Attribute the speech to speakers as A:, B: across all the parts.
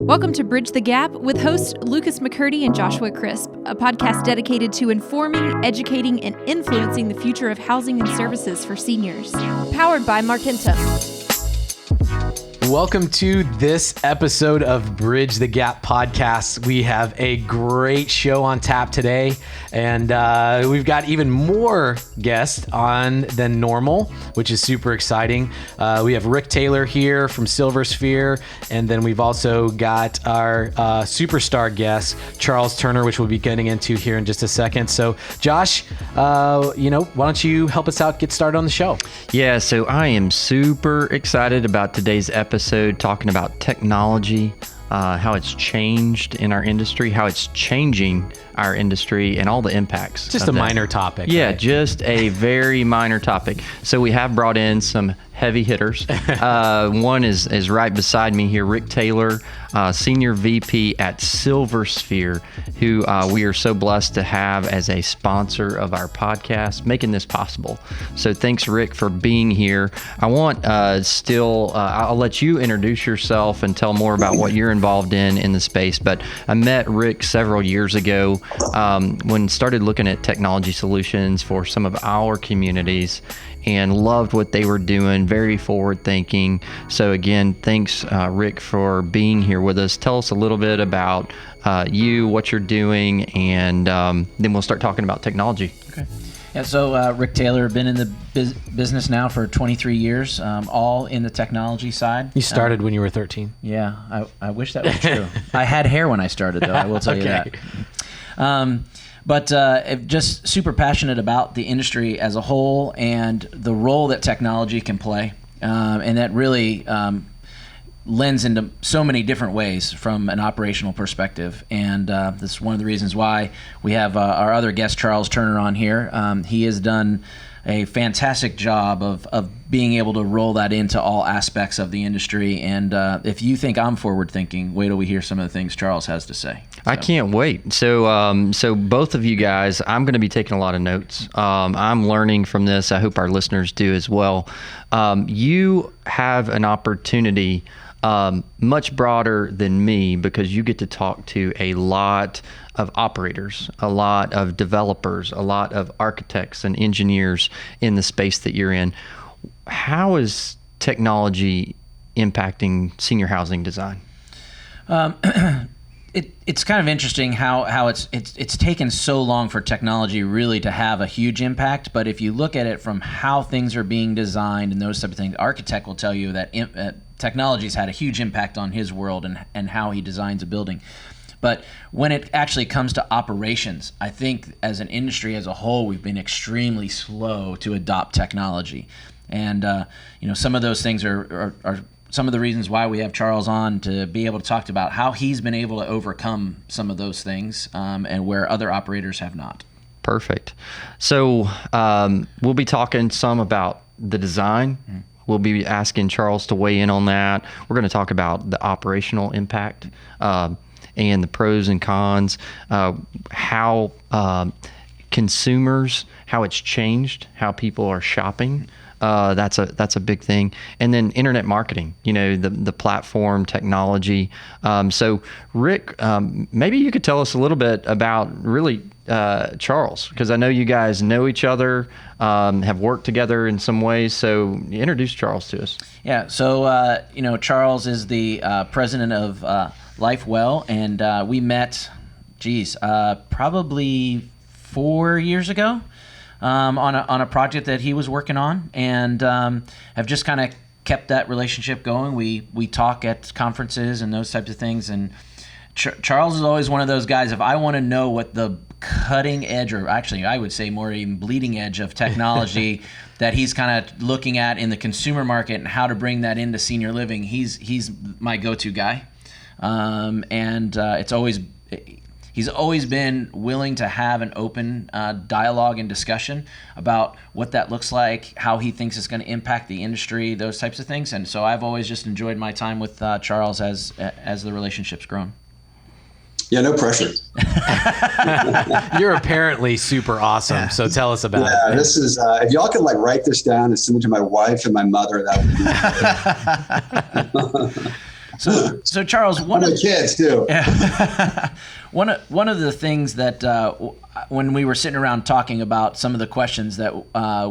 A: Welcome to Bridge the Gap with hosts Lucas McCurdy and Joshua Crisp, a podcast dedicated to informing, educating, and influencing the future of housing and services for seniors. Powered by Markentum.
B: Welcome to this episode of Bridge the Gap podcast. We have a great show on tap today, and we've got even more guests on than normal, which is super exciting. We have Rick Taylor here from Silversphere, and then we've also got our superstar guest, Charles Turner, which we'll be getting into here in just a second. So, Josh, why don't you help us out, get started on the show?
C: Yeah, so I am super excited about today's episode, talking about technology, how it's changed in our industry, how it's changing our industry, and all the impacts.
B: Just a minor topic.
C: Yeah,
B: right?
C: Just a very minor topic. So we have brought in some heavy hitters. One is right beside me here, Rick Taylor, Senior VP at Silversphere, who we are so blessed to have as a sponsor of our podcast, making this possible. So thanks, Rick, for being here. I want I'll let you introduce yourself and tell more about what you're involved in the space. But I met Rick several years ago when started looking at technology solutions for some of our communities, and loved what they were doing, very forward thinking. So again, thanks, Rick, for being here with us. Tell us a little bit about you, what you're doing, and then we'll start talking about technology.
D: Okay. Yeah, so Rick Taylor, been in the business now for 23 years, all in the technology side.
B: You started when you were 13.
D: Yeah, I wish that was true. I had hair when I started, though, I will tell you that. But just super passionate about the industry as a whole and the role that technology can play. And that really lends into so many different ways from an operational perspective. And this is one of the reasons why we have our other guest, Charles Turner, on here. He has done a fantastic job of being able to roll that into all aspects of the industry. And if you think I'm forward thinking, wait till we hear some of the things Charles has to say.
C: I can't wait. So both of you guys, I'm going to be taking a lot of notes. I'm learning from this. I hope our listeners do as well. You have an opportunity much broader than me, because you get to talk to a lot of operators, a lot of developers, a lot of architects and engineers in the space that you're in. How is technology impacting senior housing design?
D: It's kind of interesting how it's taken so long for technology really to have a huge impact. But if you look at it from how things are being designed and those type of things, architect will tell you that technology's had a huge impact on his world and how he designs a building. But when it actually comes to operations, I think as an industry as a whole, we've been extremely slow to adopt technology. And some of those things are some of the reasons why we have Charles on, to be able to talk about how he's been able to overcome some of those things and where other operators have not.
C: Perfect. So we'll be talking some about the design. Mm-hmm. We'll be asking Charles to weigh in on that. We're going to talk about the operational impact and the pros and cons, how consumers, how it's changed, how people are shopping. That's a big thing. And then internet marketing, the platform technology. So Rick, maybe you could tell us a little bit about really Charles, because I know you guys know each other, have worked together in some ways. So introduce Charles to us.
D: Yeah. So, Charles is the president of LifeWell, and we met, probably 4 years ago. On a project that he was working on, and have just kind of kept that relationship going. We talk at conferences and those types of things, and Charles is always one of those guys, if I want to know what the cutting edge, or actually I would say more even bleeding edge of technology that he's kind of looking at in the consumer market and how to bring that into senior living, he's my go-to guy. He's always been willing to have an open dialogue and discussion about what that looks like, how he thinks it's going to impact the industry, those types of things. And so I've always just enjoyed my time with Charles as the relationship's grown.
E: Yeah, no pressure.
B: You're apparently super awesome, so tell us about it.
E: Yeah, this is, if y'all could write this down and send it to my wife and my mother, that would be
D: So Charles,
E: one of the kids too.
D: One of the things that when we were sitting around talking about some of the questions that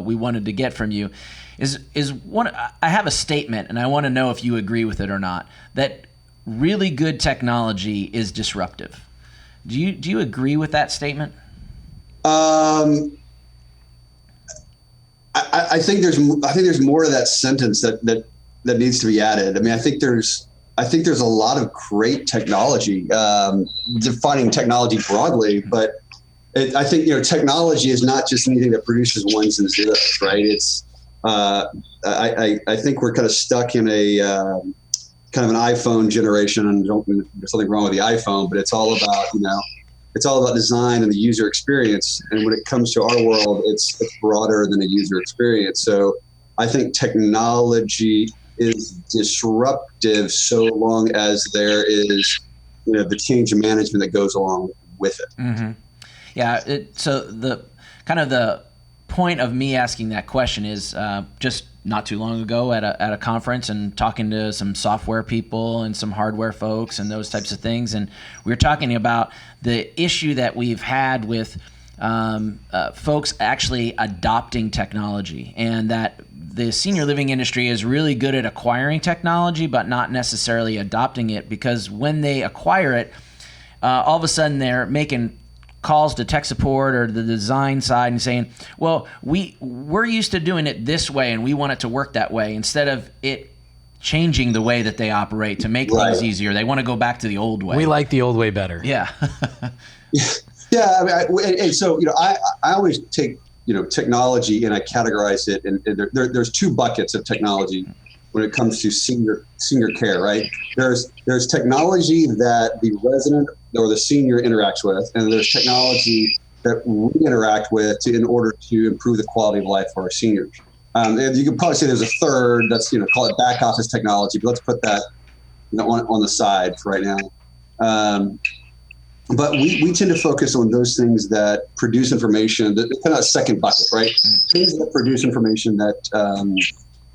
D: we wanted to get from you is one. I have a statement, and I want to know if you agree with it or not. That really good technology is disruptive. Do you agree with that statement?
E: I think there's more to that sentence that needs to be added. I mean, I think there's a lot of great technology, defining technology broadly, but I think, technology is not just anything that produces ones and zeros, right? It's, I think we're kind of stuck in a, kind of an iPhone generation, and there's something wrong with the iPhone, but it's all about, it's all about design and the user experience. And when it comes to our world, it's broader than a user experience. So I think technology is disruptive so long as there is, the change in management that goes along with it.
D: Mm-hmm. Yeah. So the point of me asking that question is just not too long ago at a conference and talking to some software people and some hardware folks and those types of things. And we were talking about the issue that we've had with folks actually adopting technology, and that the senior living industry is really good at acquiring technology, but not necessarily adopting it, because when they acquire it, all of a sudden they're making calls to tech support or the design side and saying, well, we're used to doing it this way and we want it to work that way, instead of it changing the way that they operate to make things easier. They want to go back to the old way.
B: We like the old way better.
D: Yeah.
E: Yeah. I mean, and so, I always take, technology and I categorize it. And there's two buckets of technology when it comes to senior care, right? There's technology that the resident or the senior interacts with, and there's technology that we interact with in order to improve the quality of life for our seniors. And you could probably say there's a third that's, call it back office technology, but let's put that on the side for right now. But we tend to focus on those things that produce information, that kind of a second bucket, right? Things that produce information that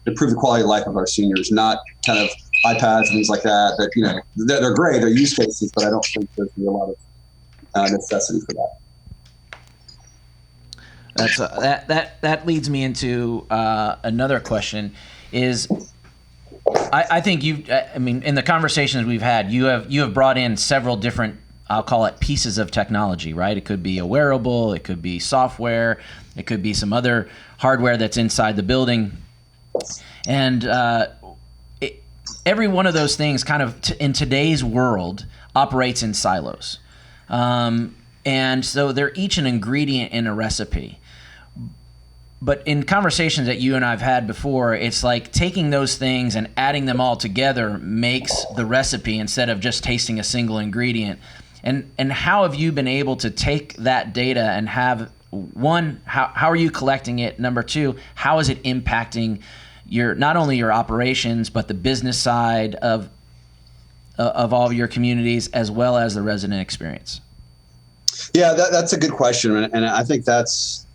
E: improve the quality of life of our seniors, not kind of iPads and things like that, they're great, they're use cases, but I don't think there's a lot of necessity for that.
D: That leads me into another question. Is I think in the conversations we've had, you have brought in several different, I'll call it, pieces of technology, right? It could be a wearable, it could be software, it could be some other hardware that's inside the building, and every one of those things kind of in today's world operates in silos. And so they're each an ingredient in a recipe. But in conversations that you and I've had before, it's like taking those things and adding them all together makes the recipe, instead of just tasting a single ingredient. And how have you been able to take that data and have, one, how are you collecting it? Number two, how is it impacting not only your operations, but the business side of all of your communities, as well as the resident experience?
E: Yeah, that's a good question, and I think that's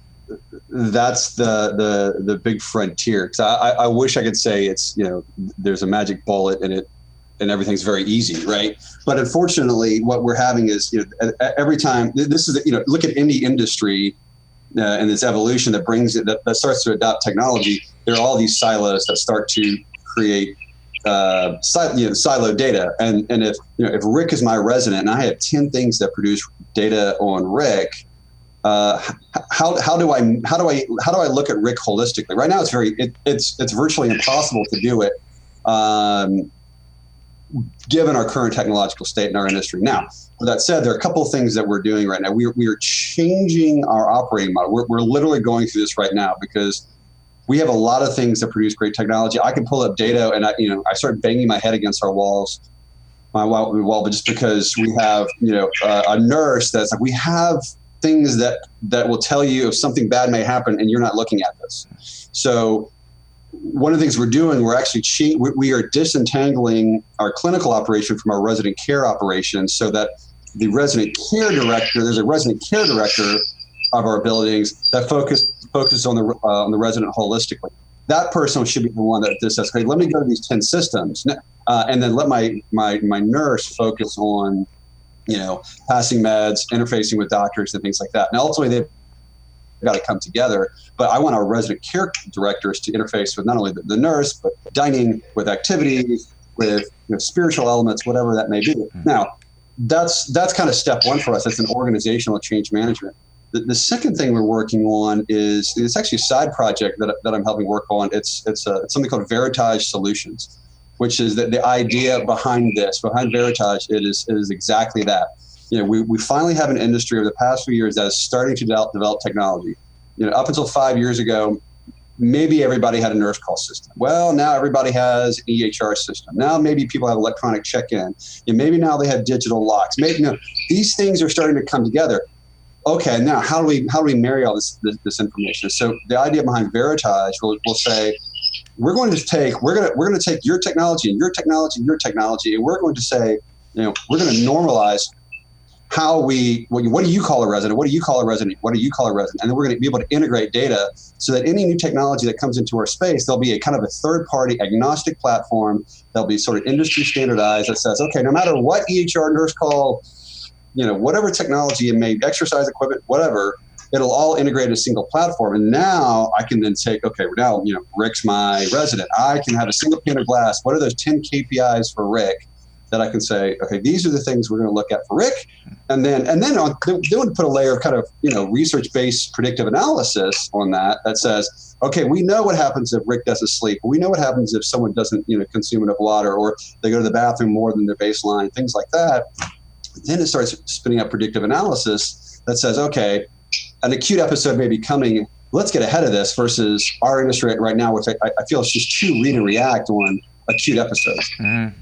E: the big frontier. Because I wish I could say it's there's a magic bullet in it and everything's very easy, right? But unfortunately, what we're having is every time this is look at any industry and this evolution that brings it that starts to adopt technology. There are all these silos that start to create siloed data. And if Rick is my resident and I have 10 things that produce data on Rick, how do I look at Rick holistically? Right now, it's virtually impossible to do it, given our current technological state in our industry. Now, with that said, there are a couple of things that we're doing right now. We are changing our operating model. We're literally going through this right now because we have a lot of things that produce great technology. I can pull up data and I start banging my head against my wall, but just because we have a nurse that's like, we have things that will tell you if something bad may happen and you're not looking at this. So one of the things we're doing, we are disentangling our clinical operation from our resident care operation, so that there's a resident care director of our buildings that focuses on the resident holistically. that person should be the one that just says, hey, let me go to these 10 systems, and then let my nurse focus on, passing meds, interfacing with doctors and things like that. And ultimately, they've got to come together. But I want our resident care directors to interface with not only the nurse, but dining, with activities, with spiritual elements, whatever that may be. Now, that's kind of step one for us. That's an organizational change management. The second thing we're working on is it's actually a side project that I'm helping work on. It's something called Veritas Solutions, which is the idea behind Veritas. It is exactly that. We finally have an industry over the past few years that is starting to develop technology. Up until 5 years ago, maybe everybody had a nurse call system. Well, now everybody has an EHR system. Now maybe people have electronic check-in. And maybe now they have digital locks. Maybe these things are starting to come together. Okay, now how do we marry all this information? So the idea behind Veritas will say, we're going to take your technology and your technology and your technology, and we're going to say, we're going to normalize how what do you call a resident? What do you call a resident? What do you call a resident? And then we're going to be able to integrate data so that any new technology that comes into our space, there'll be a kind of a third-party agnostic platform that'll be sort of industry standardized that says, okay, no matter what EHR, nurse call, whatever technology it may be, exercise equipment, whatever, it'll all integrate in a single platform. And now I can then take, okay, now, Rick's my resident. I can have a single pane of glass. What are those 10 KPIs for Rick that I can say, okay, these are the things we're going to look at for Rick. And then put a layer of kind of, research-based predictive analysis on that says, okay, we know what happens if Rick doesn't sleep. We know what happens if someone doesn't, consume enough water, or they go to the bathroom more than their baseline, things like that. Then it starts spinning up predictive analysis that says, okay, an acute episode may be coming. Let's get ahead of this, versus our industry right now, which I feel is just too read and react on acute episodes.
D: Mm-hmm.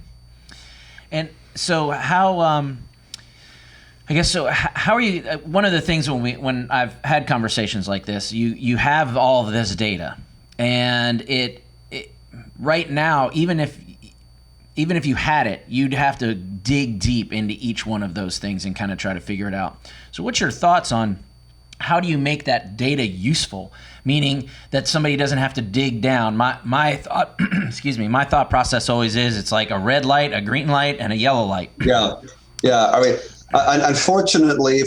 D: And so how are you? One of the things when I've had conversations like this, you have all of this data, and it right now, even if you had it, you'd have to dig deep into each one of those things and kind of try to figure it out. So what's your thoughts on how do you make that data useful? Meaning that somebody doesn't have to dig down. My thought, my thought process always is, it's like a red light, a green light, and a yellow light.
E: Yeah. I mean, fortunately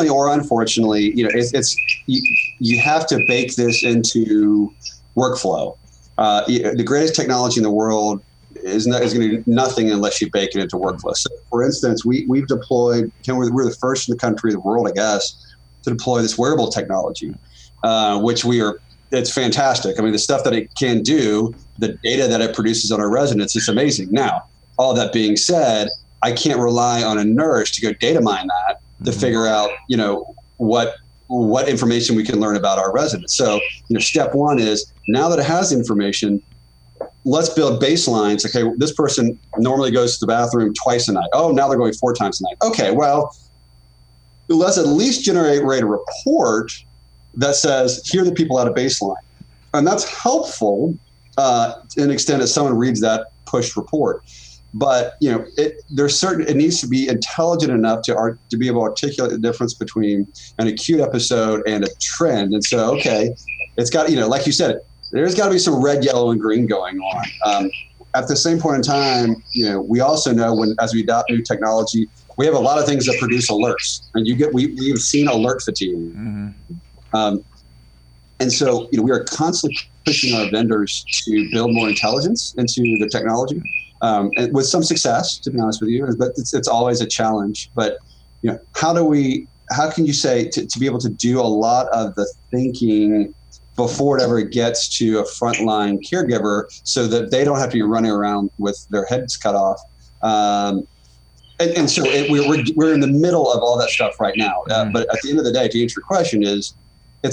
E: or unfortunately, you have to bake this into workflow. The greatest technology in the world is going to do nothing unless you bake it into workflow. So, for instance, we've deployed. We're the first in the country, the world, I guess, to deploy this wearable technology, which it's fantastic. I mean, the stuff that it can do, the data that it produces on our residents, is amazing. Now, all that being said, I can't rely on a nurse to go data mine that to figure out, what information we can learn about our residents. So, step one is, now that it has information, let's build baselines. Okay, this person normally goes to the bathroom twice a night. Oh, now they're going 4 times a night. Okay, well, let's at least generate a report that says, here are the people at a baseline. And that's helpful to an extent as someone reads that pushed report. But, it needs to be intelligent enough to be able to articulate the difference between an acute episode and a trend. And so, okay, it's got, like you said, there's got to be some red, yellow, and green going on. At the same point in time, we also know as we adopt new technology, we have a lot of things that produce alerts, and we've seen alert fatigue. Mm-hmm. And so, we are constantly pushing our vendors to build more intelligence into the technology, and with some success, to be honest with you. But it's always a challenge. But how can you say to be able to do a lot of the thinking before it ever gets to a frontline caregiver, so that they don't have to be running around with their heads cut off? And so we're in the middle of all that stuff right now. But at the end of the day, to answer your question, it's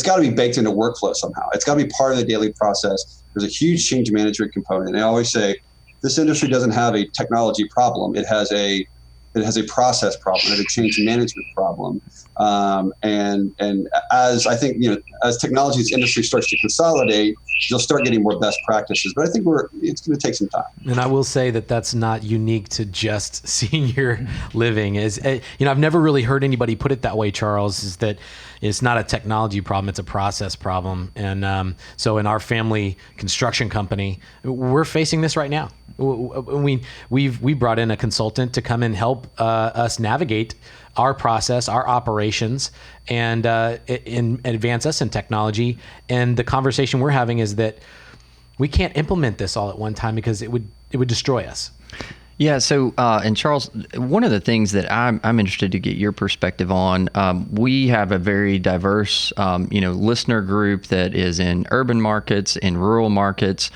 E: got to be baked into workflow somehow. It's got to be part of the daily process. There's a huge change management component. And I always say, this industry doesn't have a technology problem. It has a it has a process problem, it has a change management problem. And as I think, as technology's industry starts to consolidate, you'll start getting more best practices. But I think it's going to take some time.
B: And I will say that that's not unique to just senior living. I've never really heard anybody put it that way, Charles, is that it's not a technology problem, it's a process problem. And so in our family construction company, we're facing this right now. We brought in a consultant to come and help us navigate our process, our operations, and advance us in technology. And the conversation we're having is that we can't implement this all at one time because it would destroy us.
C: Yeah. So, and Charles, one of the things that I'm interested to get your perspective on, we have a very diverse, listener group that is in urban markets, in rural markets,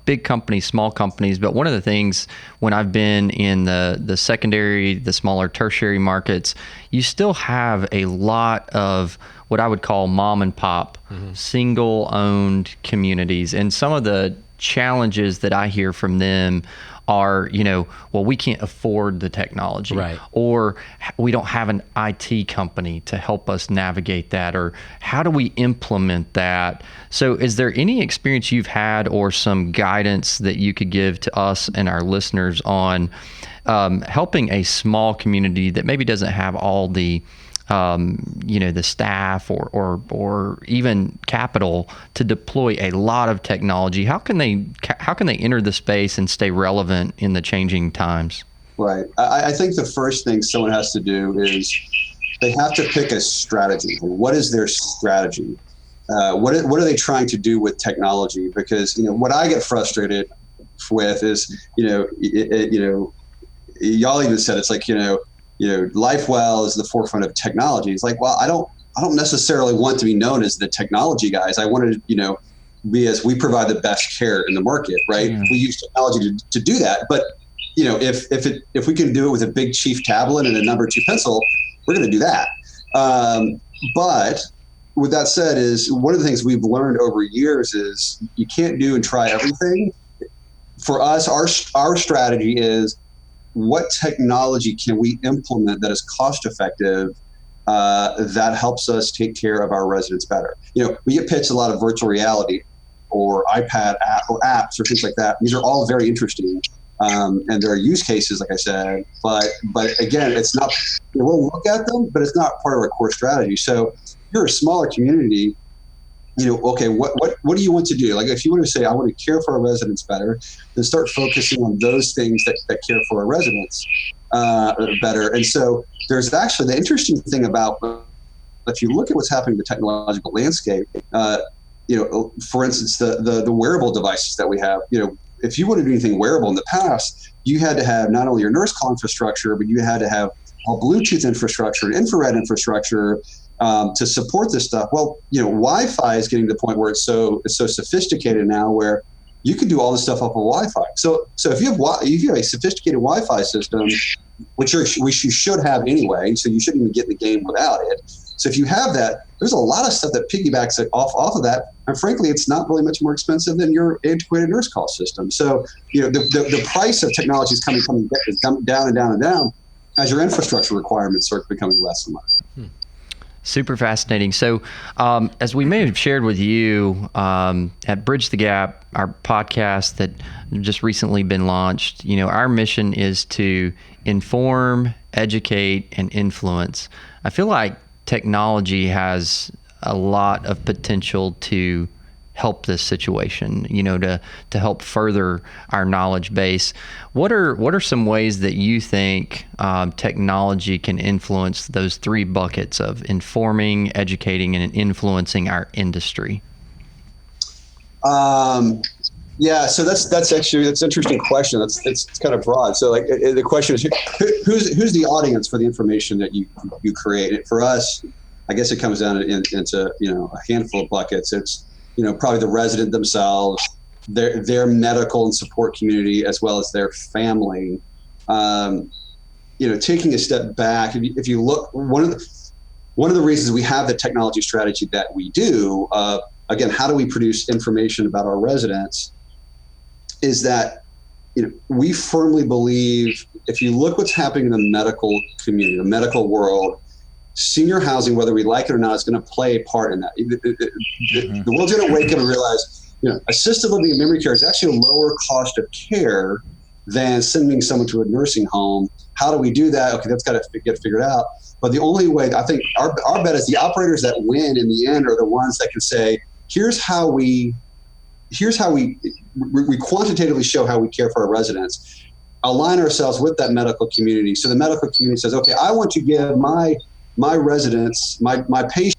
C: big companies, small companies. But one of the things when I've been in the secondary, the smaller tertiary markets, you still have a lot of what I would call mom and pop, single owned communities. And some of the challenges that I hear from them are, we can't afford the technology,
B: right,
C: or we don't have an IT company to help us navigate that, or how do we implement that? So is there any experience you've had or some guidance that you could give to us and our listeners on helping a small community that maybe doesn't have all the the staff or even capital to deploy a lot of technology? How can they enter the space and stay relevant in the changing times?
E: Right. I think the first thing someone has to do is they have to pick a strategy. What is their strategy? What are they trying to do with technology? Because what I get frustrated with is y'all even said it's like LifeWell is the forefront of technology. It's like, well, I don't necessarily want to be known as the technology guys. I wanted to, be as we provide the best care in the market, right?
C: Yeah.
E: We use technology to do that. But if we can do it with a big chief tablet and a number 2 pencil, we're going to do that. But with that said, is one of the things we've learned over years is you can't do and try everything. For us, our strategy is, what technology can we implement that is cost effective, that helps us take care of our residents better? We get pitched a lot of virtual reality or iPad or apps or things like that. These are all very interesting. And there are use cases, like I said, but again, it's not, we'll look at them, but it's not part of our core strategy. So if you're a smaller community, okay, what do you want to do? Like, if you want to say, I want to care for our residents better, then start focusing on those things that care for our residents better. And so there's actually the interesting thing about, if you look at what's happening in the technological landscape, for instance, the wearable devices that we have, if you want to do anything wearable in the past, you had to have not only your nurse call infrastructure, but you had to have a Bluetooth infrastructure, and infrared infrastructure, to support this stuff. Well, Wi-Fi is getting to the point where it's so sophisticated now, where you can do all this stuff off of Wi-Fi. So if you have a sophisticated Wi-Fi system, which you should have anyway, so you shouldn't even get in the game without it. So if you have that, there's a lot of stuff that piggybacks off of that, and frankly, it's not really much more expensive than your antiquated nurse call system. So the price of technology is coming down and down and down as your infrastructure requirements start becoming less and less.
C: Super fascinating. So as we may have shared with you at Bridge the Gap, our podcast that just recently been launched, our mission is to inform, educate, and influence. I feel like technology has a lot of potential to help this situation, to help further our knowledge base. What are some ways that you think technology can influence those 3 buckets of informing, educating, and influencing our industry?
E: Yeah, so that's an interesting question. It's kind of broad. So like the question is, who's the audience for the information that you create? For us, I guess it comes down into a handful of buckets. It's probably the resident themselves, their medical and support community, as well as their family. Taking a step back, if you look, one of the reasons we have the technology strategy that we do, again, how do we produce information about our residents, is that we firmly believe if you look what's happening in the medical community, the medical world, senior housing, whether we like it or not, is going to play a part in that. The world's going to wake up and realize, assisted living and memory care is actually a lower cost of care than sending someone to a nursing home. How do we do that? Okay, that's got to get figured out. But the only way, I think, our bet is the operators that win in the end are the ones that can say, here's how we quantitatively show how we care for our residents, align ourselves with that medical community. So the medical community says, okay, I want to give my residents, my patients,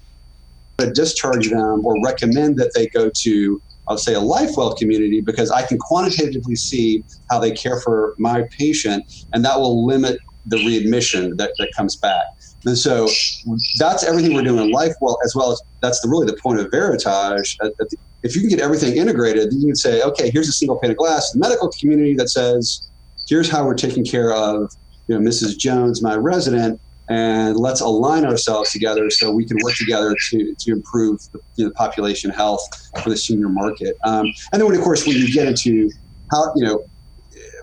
E: to discharge them or recommend that they go to, I'll say, a LifeWell community because I can quantitatively see how they care for my patient, and that will limit the readmission that comes back. And so that's everything we're doing in LifeWell, as well as that's really the point of Veritas. If you can get everything integrated, then you can say, okay, here's a single pane of glass, the medical community that says, here's how we're taking care of Mrs. Jones, my resident, and let's align ourselves together so we can work together to improve the population health for the senior market. And then, of course, when you get into how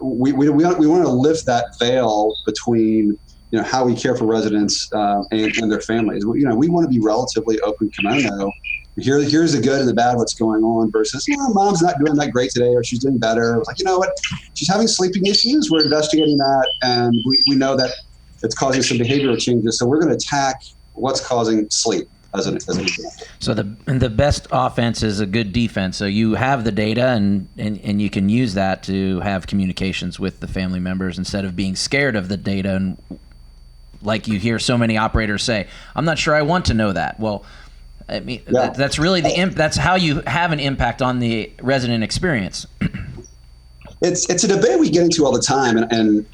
E: we want to lift that veil between how we care for residents and their families. We want to be relatively open kimono. Here's the good and the bad, what's going on, versus mom's not doing that great today, or she's doing better. It's like, you know what, she's having sleeping issues. We're investigating that, and we know that it's causing some behavioral changes. So we're going to attack what's causing sleep as an example.
D: So the best offense is a good defense. So you have the data and you can use that to have communications with the family members instead of being scared of the data. And like you hear so many operators say, I'm not sure I want to know that. Well, I mean, that's really that's how you have an impact on the resident experience.
E: It's a debate we get into all the time, and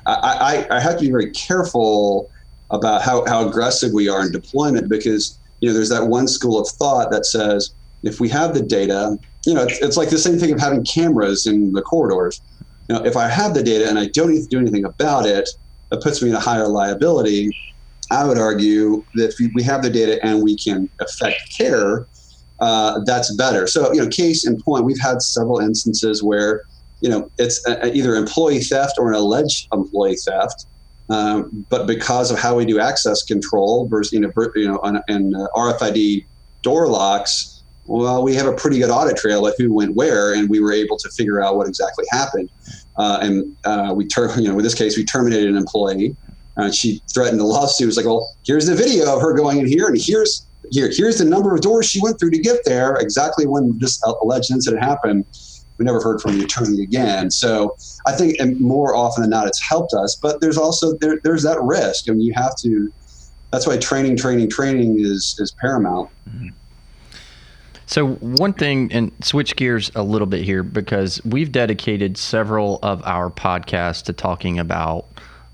E: I have to be very careful about how aggressive we are in deployment, because there's that one school of thought that says if we have the data, it's like the same thing of having cameras in the corridors. If I have the data and I don't need to do anything about it, that puts me in a higher liability. I would argue that if we have the data and we can affect care, that's better. So, case in point, we've had several instances where, it's either employee theft or an alleged employee theft. But because of how we do access control versus, and RFID door locks, well, we have a pretty good audit trail of who went where, and we were able to figure out what exactly happened. In this case, we terminated an employee. She threatened a lawsuit. It was like, well, here's the video of her going in here, and here's the number of doors she went through to get there, exactly when this alleged incident happened. We never heard from the attorney again. So I think, and more often than not, it's helped us. But there's also there's that risk, and you have to. That's why training is paramount.
C: Mm-hmm. So one thing, and switch gears a little bit here, because we've dedicated several of our podcasts to talking about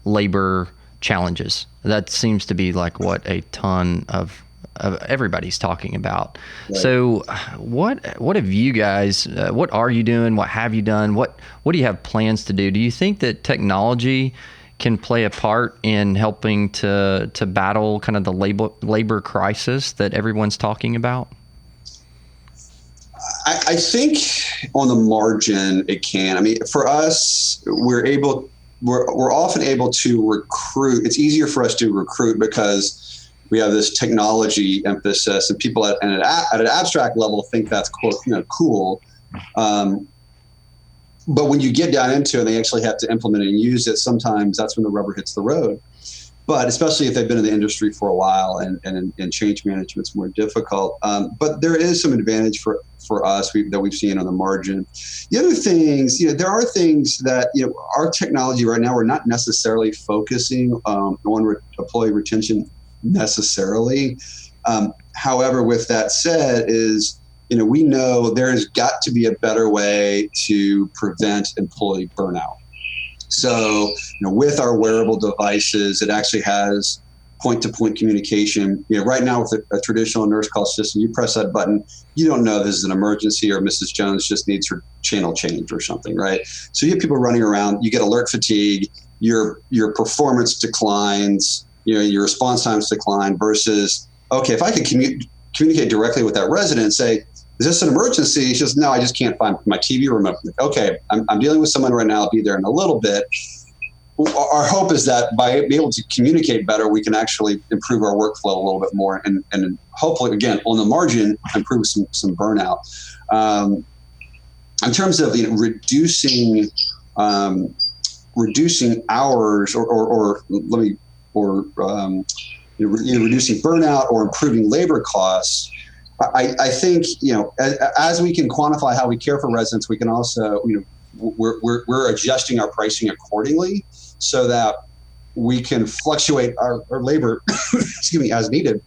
C: labor challenges. That seems to be like what a ton of everybody's talking about. Right. So what have you guys, what are you doing? What have you done? What do you have plans to do? Do you think that technology can play a part in helping to battle kind of the labor crisis that everyone's talking about?
E: I think on the margin it can. I mean, for us, we're often able to recruit. It's easier for us to recruit because we have this technology emphasis, and people at an abstract level think that's cool. But when you get down into it and they actually have to implement it and use it, sometimes that's when the rubber hits the road. But especially if they've been in the industry for a while and change management's more difficult. But there is some advantage for us that we've seen on the margin. The other things, there are things that, our technology right now, we're not necessarily focusing on employee retention necessarily. However, with that said, we know there's got to be a better way to prevent employee burnout. So, with our wearable devices, it actually has point-to-point communication. Right now with a traditional nurse call system, you press that button, you don't know this is an emergency or Mrs. Jones just needs her channel change or something, right? So you have people running around, you get alert fatigue, your performance declines, your response times decline versus, okay, if I could communicate directly with that resident and say, is this an emergency? She says, no, I just can't find my TV remote. Okay, I'm dealing with someone right now. I'll be there in a little bit. Our hope is that by being able to communicate better, we can actually improve our workflow a little bit more, and hopefully, again, on the margin, improve some burnout. In terms of reducing hours, or reducing burnout or improving labor costs. I think as we can quantify how we care for residents, we can also we're adjusting our pricing accordingly so that we can fluctuate our labor as needed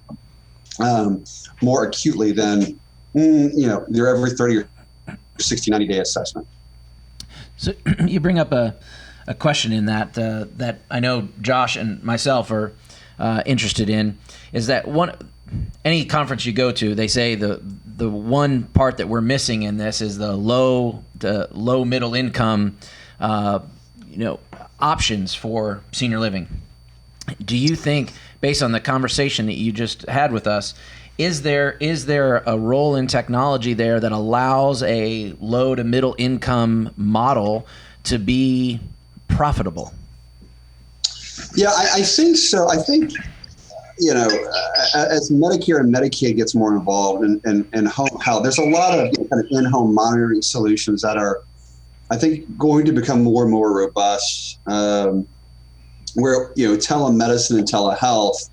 E: more acutely than your every 30 or 60, 90 day assessment.
D: So you bring up a question in that that I know Josh and myself are interested in, is that any conference you go to, they say the one part that we're missing in this is the low middle income options for senior living. Do you think, based on the conversation that you just had with us, is there a role in technology there that allows a low to middle income model to be profitable?
E: Yeah, I think so. I think, as Medicare and Medicaid gets more involved in home health, there's a lot of kind of in-home monitoring solutions that are, I think, going to become more and more robust, where, telemedicine and telehealth,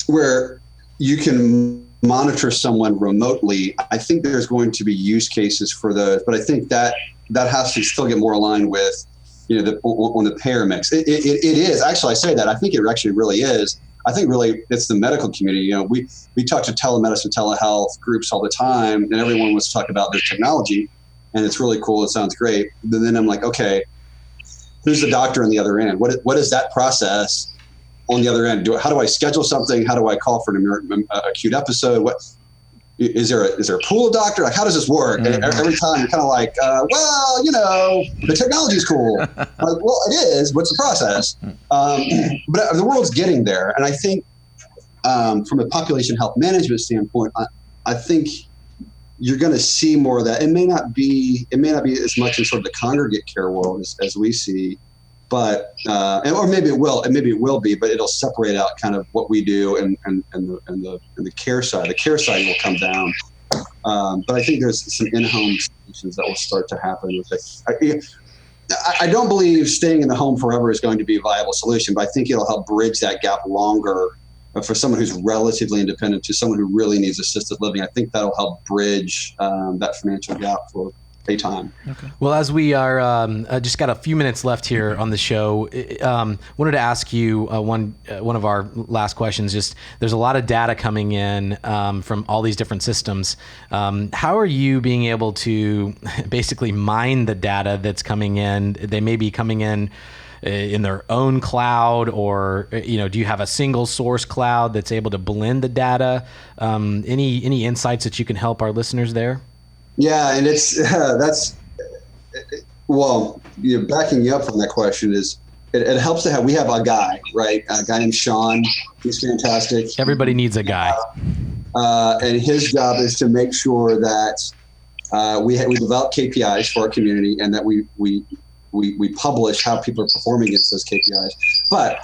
E: where you can monitor someone remotely. I think there's going to be use cases for those, but I think that has to still get more aligned with, on the payer mix. It is actually, I say that, I think it actually really is. I think really it's the medical community. We talk to telemedicine, telehealth groups all the time, and everyone wants to talk about their technology, and it's really cool. It sounds great. But then I'm like, okay, who's the doctor on the other end? What is that process on the other end? How do I schedule something? How do I call for an acute episode? What is there a pool doctor? Like, how does this work? Mm-hmm. And every time you're kind of like, the technology is cool. Like, well, it is. What's the process? But the world's getting there, and I think from a population health management standpoint, I think you're going to see more of that. It may not be as much in sort of the congregate care world as we see. But or maybe it will be, but it'll separate out kind of what we do and the care side. The care side will come down, but I think there's some in-home solutions that will start to happen with it. I don't believe staying in the home forever is going to be a viable solution, but I think it'll help bridge that gap longer for someone who's relatively independent to someone who really needs assisted living. I think that'll help bridge that financial gap for a time.
B: Okay. Well, as we are just got a few minutes left here on the show, wanted to ask you one of our last questions. Just there's a lot of data coming in from all these different systems. How are you being able to basically mine the data that's coming in? They may be coming in their own cloud, or do you have a single source cloud that's able to blend the data? Any insights that you can help our listeners there?
E: Yeah, and it's backing you up from that question is it helps to have, we have a guy, right? A guy named Sean. He's fantastic.
B: Everybody needs a guy.
E: And his job is to make sure that we develop KPIs for our community, and that we publish how people are performing against those KPIs. But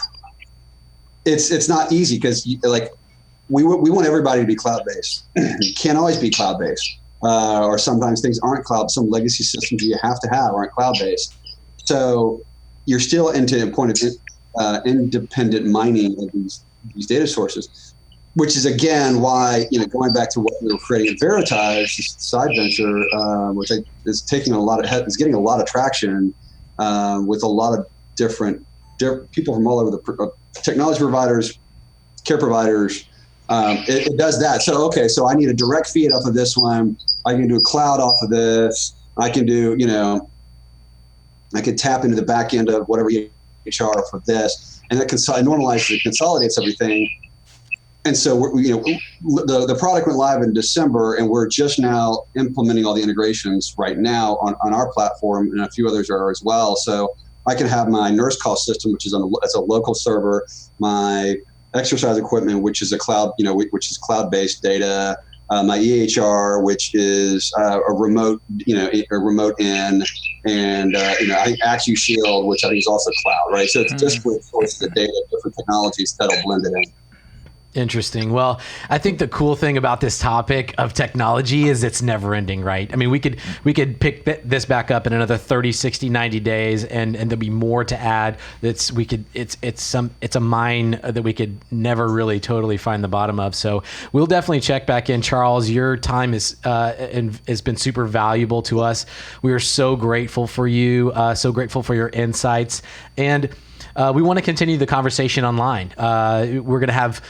E: it's not easy, because we want everybody to be cloud-based. You can't always be cloud-based. Or sometimes things aren't cloud. Some legacy systems you have to have aren't cloud-based. So you're still into a point of independent mining of these data sources, which is again why, going back to what we were creating at Veritas, this side venture, which is getting a lot of traction with a lot of different people from all over the technology providers, care providers. It does that. So I need a direct feed off of this one. I can do a cloud off of this. I can do, I could tap into the back end of whatever HR for this, and that normalizes and consolidates everything. And so the product went live in December, and we're just now implementing all the integrations right now on our platform, and a few others are as well. So I can have my nurse call system, which is it's a local server, my exercise equipment, which is a cloud, which is cloud-based data, my EHR, which is a remote in, and I think AccuShield, which I think is also cloud, right? So it's disparate sources of data, different technologies that'll blend it in.
B: Interesting. Well, I think the cool thing about this topic of technology is it's never ending, right? I mean, we could pick this back up in another 30, 60, 90 days and there'll be more to add. It's a mine that we could never really totally find the bottom of. So we'll definitely check back in. Charles, your time has been super valuable to us. We are so grateful for you, so grateful for your insights. And we want to continue the conversation online. We're going to have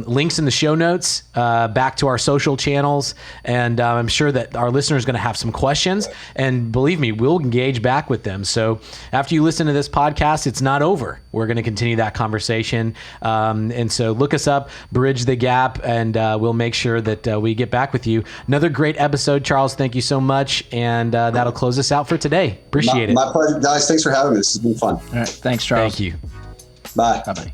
B: links in the show notes back to our social channels, and I'm sure that our listeners are going to have some questions, and believe me, we'll engage back with them. So after you listen to this podcast, it's not over. We're going to continue that conversation, and so look us up, Bridge the Gap, and we'll make sure that we get back with you. Another great episode, Charles. Thank you so much, and that'll close us out for today. Appreciate it.
E: My pleasure, guys. Thanks for having me. This has been fun.
D: All right. Thanks, Charles.
B: Thank you.
E: Bye.
D: Bye-bye.